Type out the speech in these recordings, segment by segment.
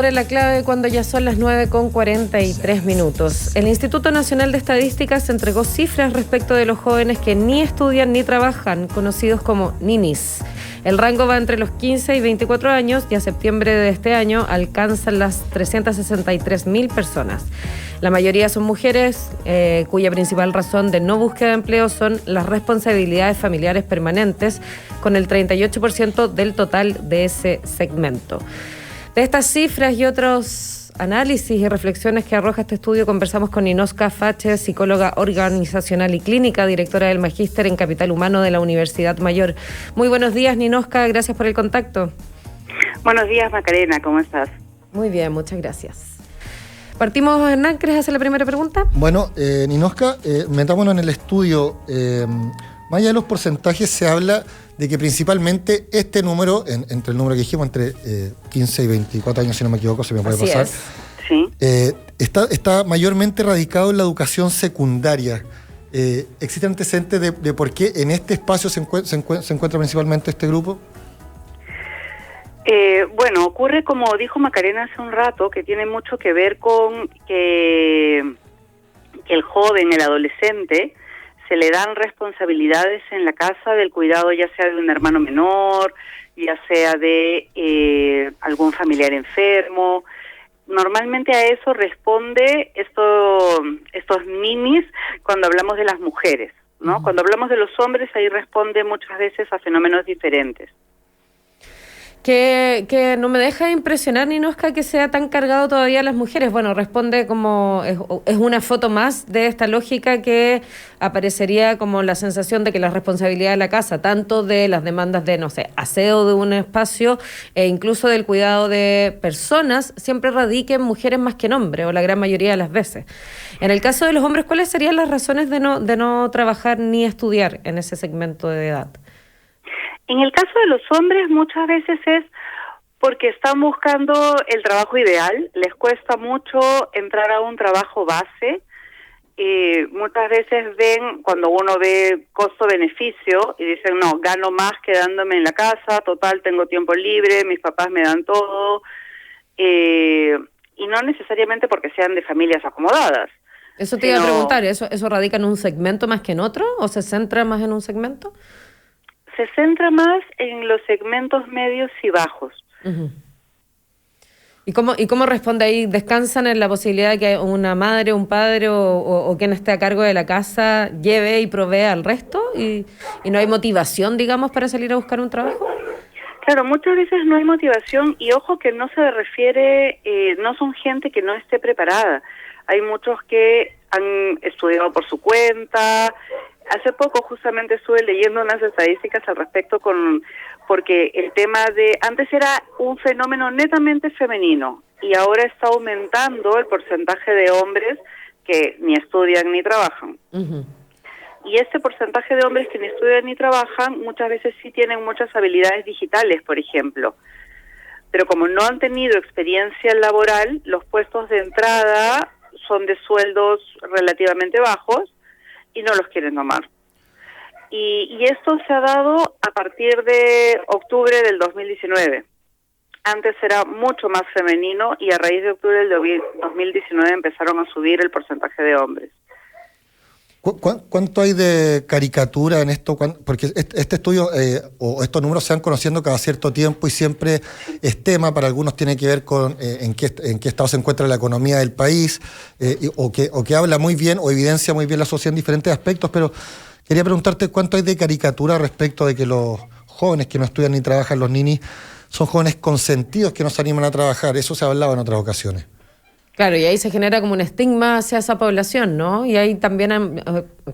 Sobre la clave cuando ya son las 9:43. El Instituto Nacional de Estadísticas entregó cifras respecto de los jóvenes que ni estudian ni trabajan, conocidos como ninis. El rango va entre los 15 y 24 años y a septiembre de este año alcanzan las 363.000 personas. La mayoría son mujeres, cuya principal razón de no búsqueda de empleo son las responsabilidades familiares permanentes, con el 38% del total de ese segmento. De estas cifras y otros análisis y reflexiones que arroja este estudio, conversamos con Ninoska Fache, psicóloga organizacional y clínica, directora del Magíster en Capital Humano de la Universidad Mayor. Muy buenos días, Ninoska, gracias por el contacto. Buenos días, Macarena, ¿cómo estás? Muy bien, muchas gracias. Partimos, Hernán, ¿quieres hacer la primera pregunta? Bueno, Ninoska, metámonos en el estudio. Más allá de los porcentajes, se habla de que principalmente este número, entre el número que dijimos, entre 15 y 24 años, si no me equivoco, se me puede pasar, sí. Está mayormente radicado en la educación secundaria. ¿Existe antecedentes de por qué en este espacio se encuentra principalmente este grupo? Bueno, ocurre, como dijo Macarena hace un rato, que tiene mucho que ver con que el joven, el adolescente, se le dan responsabilidades en la casa del cuidado, ya sea de un hermano menor, ya sea de algún familiar enfermo. Normalmente a eso responde estos ninis cuando hablamos de las mujeres, ¿no? Uh-huh. Cuando hablamos de los hombres, ahí responde muchas veces a fenómenos diferentes. Que no me deja de impresionar, Ninoska, que sea tan cargado todavía a las mujeres. Bueno, responde como es una foto más de esta lógica que aparecería como la sensación de que la responsabilidad de la casa, tanto de las demandas de, aseo de un espacio e incluso del cuidado de personas, siempre radique en mujeres más que en hombres, o la gran mayoría de las veces. En el caso de los hombres, ¿cuáles serían las razones de no trabajar ni estudiar en ese segmento de edad? En el caso de los hombres muchas veces es porque están buscando el trabajo ideal, les cuesta mucho entrar a un trabajo base, muchas veces ven, cuando uno ve costo-beneficio y dicen, no, gano más quedándome en la casa, total, tengo tiempo libre, mis papás me dan todo, y no necesariamente porque sean de familias acomodadas. Eso te iba a preguntar, ¿eso radica en un segmento más que en otro o se centra más en un segmento? Se centra más en los segmentos medios y bajos. Uh-huh. ¿Y cómo responde ahí? ¿Descansan en la posibilidad de que una madre, un padre o quien esté a cargo de la casa lleve y provea al resto? ¿Y no hay motivación, digamos, para salir a buscar un trabajo? Claro, muchas veces no hay motivación y ojo que no se refiere, no son gente que no esté preparada. Hay muchos que han estudiado por su cuenta. Hace poco justamente estuve leyendo unas estadísticas al respecto porque el tema de antes era un fenómeno netamente femenino y ahora está aumentando el porcentaje de hombres que ni estudian ni trabajan. Uh-huh. Y este porcentaje de hombres que ni estudian ni trabajan muchas veces sí tienen muchas habilidades digitales, por ejemplo. Pero como no han tenido experiencia laboral, los puestos de entrada son de sueldos relativamente bajos y no los quieren tomar. Y esto se ha dado a partir de octubre del 2019. Antes era mucho más femenino y a raíz de octubre del 2019 empezaron a subir el porcentaje de hombres. ¿Cuánto hay de caricatura en esto? Porque este estudio o estos números se van conociendo cada cierto tiempo y siempre es tema. Para algunos tiene que ver con en qué estado se encuentra la economía del país o que habla muy bien o evidencia muy bien la sociedad en diferentes aspectos, pero quería preguntarte cuánto hay de caricatura respecto de que los jóvenes que no estudian ni trabajan, los ninis, son jóvenes consentidos que no se animan a trabajar. Eso se ha hablado en otras ocasiones. Claro, y ahí se genera como un estigma hacia esa población, ¿no? Y ahí también,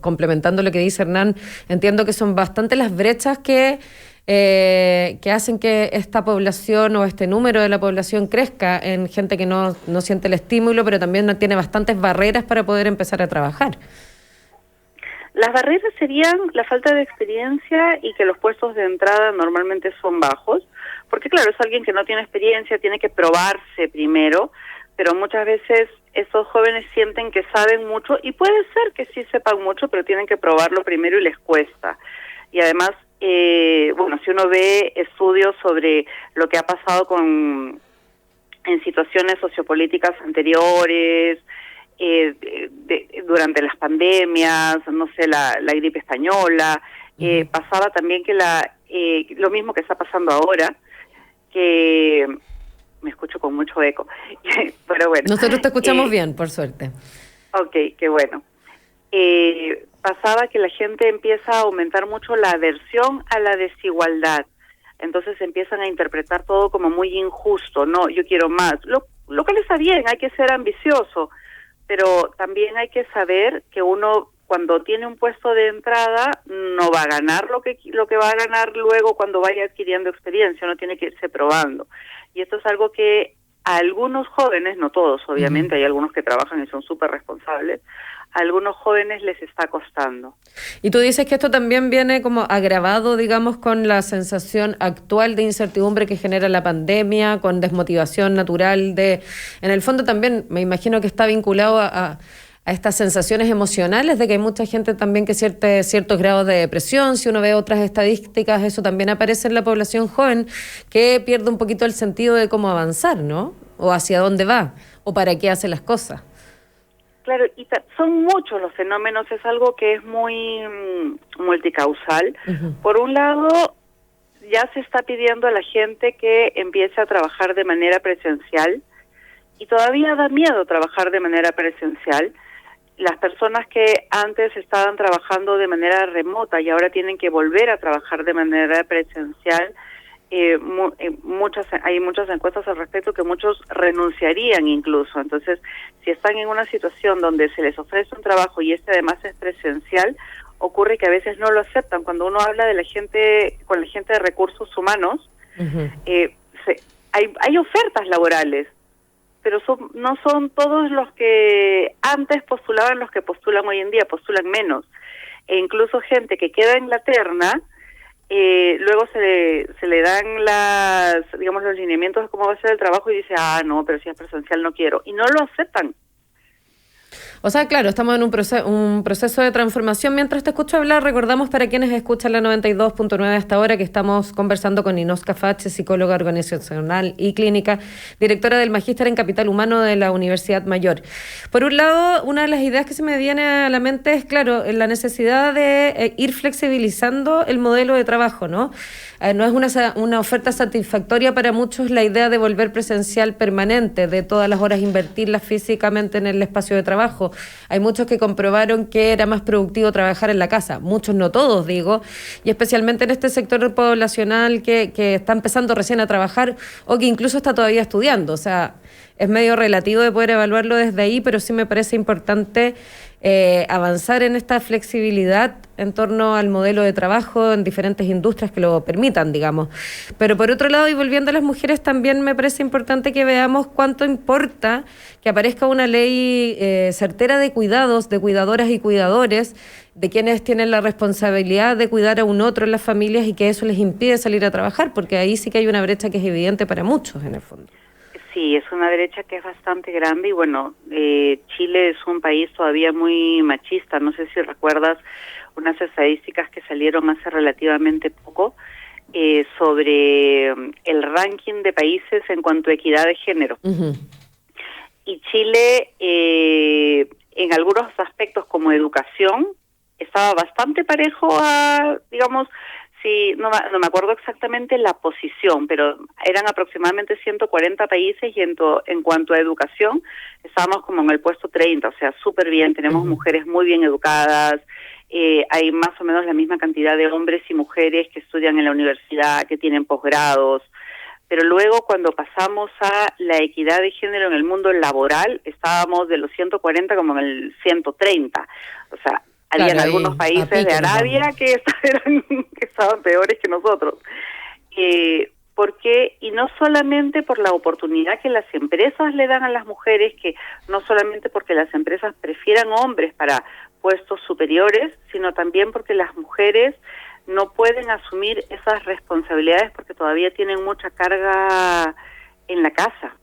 complementando lo que dice Hernán, entiendo que son bastante las brechas que hacen que esta población o este número de la población crezca en gente que no siente el estímulo, pero también tiene bastantes barreras para poder empezar a trabajar. Las barreras serían la falta de experiencia y que los puestos de entrada normalmente son bajos, porque claro, es alguien que no tiene experiencia, tiene que probarse primero, pero muchas veces esos jóvenes sienten que saben mucho y puede ser que sí sepan mucho, pero tienen que probarlo primero y les cuesta. Y además, si uno ve estudios sobre lo que ha pasado con en situaciones sociopolíticas anteriores, durante las pandemias, no sé, la gripe española. Pasaba también que lo mismo que está pasando ahora, que me escucho con mucho eco, pero bueno. Nosotros te escuchamos bien, por suerte. Ok, qué bueno. Pasaba que la gente empieza a aumentar mucho la aversión a la desigualdad. Entonces empiezan a interpretar todo como muy injusto. No, yo quiero más. Lo cual está bien, hay que ser ambicioso, pero también hay que saber que uno, cuando tiene un puesto de entrada, no va a ganar lo que va a ganar luego cuando vaya adquiriendo experiencia. Uno tiene que irse probando. Y esto es algo que a algunos jóvenes, no todos obviamente, hay algunos que trabajan y son súper responsables, a algunos jóvenes les está costando. Y tú dices que esto también viene como agravado, digamos, con la sensación actual de incertidumbre que genera la pandemia, con desmotivación natural en el fondo también me imagino que está vinculado a estas sensaciones emocionales de que hay mucha gente también que ciertos grados de depresión. Si uno ve otras estadísticas, eso también aparece en la población joven, que pierde un poquito el sentido de cómo avanzar, ¿no? O hacia dónde va, o para qué hace las cosas. Claro, y son muchos los fenómenos, es algo que es muy multicausal. Por un lado, ya se está pidiendo a la gente que empiece a trabajar de manera presencial, y todavía da miedo trabajar de manera presencial. Las personas que antes estaban trabajando de manera remota y ahora tienen que volver a trabajar de manera presencial, hay muchas encuestas al respecto que muchos renunciarían incluso. Entonces, si están en una situación donde se les ofrece un trabajo y además es presencial, ocurre que a veces no lo aceptan. Cuando uno habla con la gente de recursos humanos, hay ofertas laborales, pero no son todos los que antes postulaban los que postulan hoy en día, postulan menos. E incluso gente que queda en la terna, luego se le dan los lineamientos de cómo va a ser el trabajo y dice, no, pero si es presencial no quiero. Y no lo aceptan. O sea, claro, estamos en un proceso de transformación. Mientras te escucho hablar, recordamos para quienes escuchan la 92.9 hasta ahora que estamos conversando con Inosca Fache, psicóloga organizacional y clínica, directora del Magíster en Capital Humano de la Universidad Mayor. Por un lado, una de las ideas que se me viene a la mente es, claro, la necesidad de ir flexibilizando el modelo de trabajo, ¿no? No es una oferta satisfactoria para muchos la idea de volver presencial permanente, de todas las horas invertirlas físicamente en el espacio de trabajo. Hay muchos que comprobaron que era más productivo trabajar en la casa, muchos, no todos, digo, y especialmente en este sector poblacional que está empezando recién a trabajar o que incluso está todavía estudiando. O sea, es medio relativo de poder evaluarlo desde ahí, pero sí me parece importante avanzar en esta flexibilidad en torno al modelo de trabajo en diferentes industrias que lo permitan, digamos. Pero por otro lado, y volviendo a las mujeres, también me parece importante que veamos cuánto importa que aparezca una ley certera de cuidados, de cuidadoras y cuidadores, de quienes tienen la responsabilidad de cuidar a un otro en las familias y que eso les impide salir a trabajar, porque ahí sí que hay una brecha que es evidente para muchos en el fondo. Sí, es una brecha que es bastante grande y bueno, Chile es un país todavía muy machista. No sé si recuerdas unas estadísticas que salieron hace relativamente poco sobre el ranking de países en cuanto a equidad de género. Y Chile, en algunos aspectos como educación, estaba bastante parejo a, digamos, sí, no me acuerdo exactamente la posición, pero eran aproximadamente 140 países y en cuanto a educación estábamos como en el puesto 30, o sea, súper bien, tenemos mujeres muy bien educadas, hay más o menos la misma cantidad de hombres y mujeres que estudian en la universidad, que tienen posgrados, pero luego cuando pasamos a la equidad de género en el mundo laboral, estábamos de los 140 como en el 130, o sea, habían algunos países de Arabia que estaban peores que nosotros. Porque, y no solamente por la oportunidad que las empresas le dan a las mujeres, que no solamente porque las empresas prefieran hombres para puestos superiores, sino también porque las mujeres no pueden asumir esas responsabilidades porque todavía tienen mucha carga en la casa.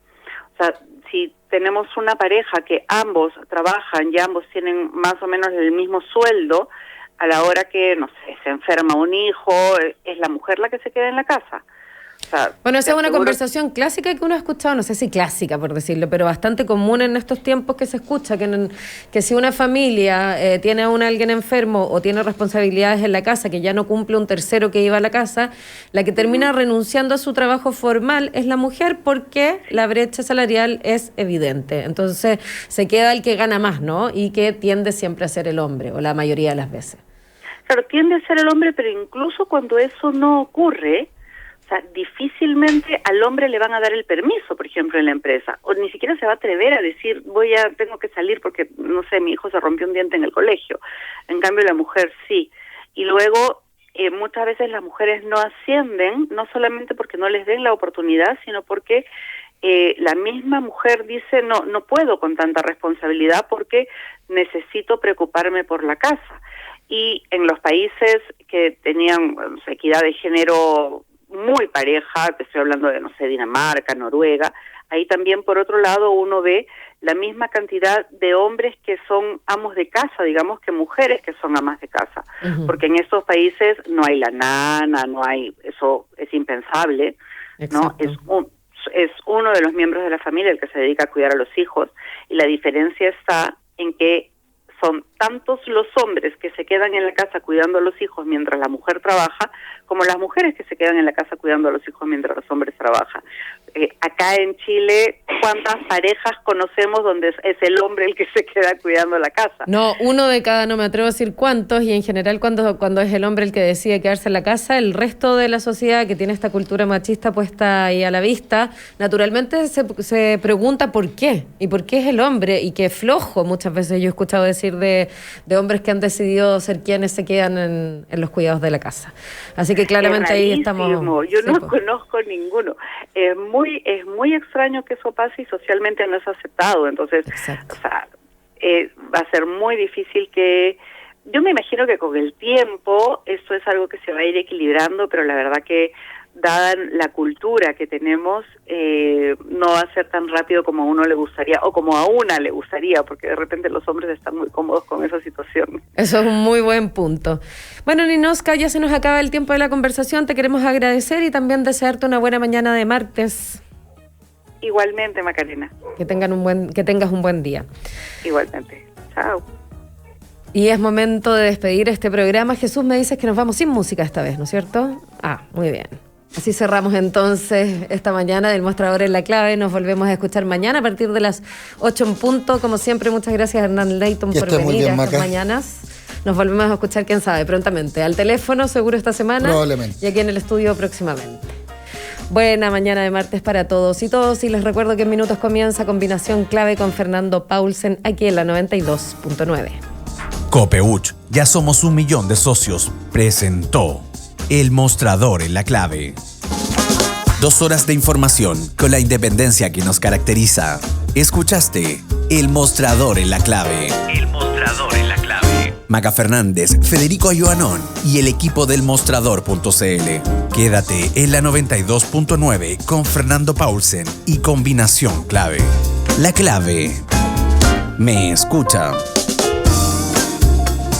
O sea, si tenemos una pareja que ambos trabajan y ambos tienen más o menos el mismo sueldo, a la hora que, no sé, se enferma un hijo, es la mujer la que se queda en la casa. sea, bueno, esa es una seguro... conversación clásica que uno ha escuchado, no sé si clásica por decirlo, pero bastante común en estos tiempos que se escucha, que si una familia tiene a alguien enfermo o tiene responsabilidades en la casa, que ya no cumple un tercero que iba a la casa, la que termina renunciando a su trabajo formal es la mujer porque la brecha salarial es evidente. Entonces se queda el que gana más, ¿no? Y que tiende siempre a ser el hombre, o la mayoría de las veces. Claro, tiende a ser el hombre, pero incluso cuando eso no ocurre, o sea, difícilmente al hombre le van a dar el permiso, por ejemplo, en la empresa, o ni siquiera se va a atrever a decir, tengo que salir porque, no sé, mi hijo se rompió un diente en el colegio. En cambio, la mujer sí. Y luego, muchas veces las mujeres no ascienden, no solamente porque no les den la oportunidad, sino porque la misma mujer dice, no puedo con tanta responsabilidad porque necesito preocuparme por la casa. Y en los países que tenían equidad de género muy pareja, te estoy hablando de, no sé, Dinamarca, Noruega, ahí también por otro lado uno ve la misma cantidad de hombres que son amos de casa, digamos, que mujeres que son amas de casa, porque en estos países no hay la nana, eso es impensable, ¿no? Es uno de los miembros de la familia el que se dedica a cuidar a los hijos, y la diferencia está en que son tantos los hombres que se quedan en la casa cuidando a los hijos mientras la mujer trabaja, como las mujeres que se quedan en la casa cuidando a los hijos mientras los hombres trabajan. Acá en Chile, ¿cuántas parejas conocemos donde es el hombre el que se queda cuidando la casa? No, uno de cada, no me atrevo a decir cuántos, y en general cuando es el hombre el que decide quedarse en la casa, el resto de la sociedad que tiene esta cultura machista puesta ahí a la vista, naturalmente se pregunta por qué, y por qué es el hombre, y qué flojo, muchas veces yo he escuchado decir de hombres que han decidido ser quienes se quedan en los cuidados de la casa. Así que claramente ahí estamos... Yo no conozco ninguno. Es muy extraño que eso pase y socialmente no es aceptado. Entonces, o sea, va a ser muy difícil que... Yo me imagino que con el tiempo esto es algo que se va a ir equilibrando, pero la verdad que dada la cultura que tenemos, no va a ser tan rápido como a uno le gustaría, o como a una le gustaría, porque de repente los hombres están muy cómodos con esa situación. Eso es un muy buen punto. Bueno, Ninoska, ya se nos acaba el tiempo de la conversación, te queremos agradecer y también desearte una buena mañana de martes. Igualmente, Macarena. Que tengas un buen día. Igualmente. Chao. Y es momento de despedir este programa. Jesús, me dices que nos vamos sin música esta vez, ¿no es cierto? Muy bien. Así cerramos entonces esta mañana del Mostrador en la Clave. Nos volvemos a escuchar mañana a partir de las 8 en punto. Como siempre, muchas gracias a Hernán Leighton por venir a estas mañanas. Nos volvemos a escuchar, quién sabe, prontamente. Al teléfono, seguro esta semana. Probablemente. Y aquí en el estudio próximamente. Buena mañana de martes para todos y todos. Y les recuerdo que en minutos comienza Combinación Clave con Fernando Paulsen aquí en la 92.9. Copeuch, ya somos 1 millón de socios, presentó El Mostrador en la Clave. 2 horas de información con la independencia que nos caracteriza. Escuchaste El Mostrador en la Clave. El Mostrador en la Clave. Maca Fernández, Federico Ayoanón y el equipo del Mostrador.cl. Quédate en la 92.9 con Fernando Paulsen y Combinación Clave. La Clave. Me escucha.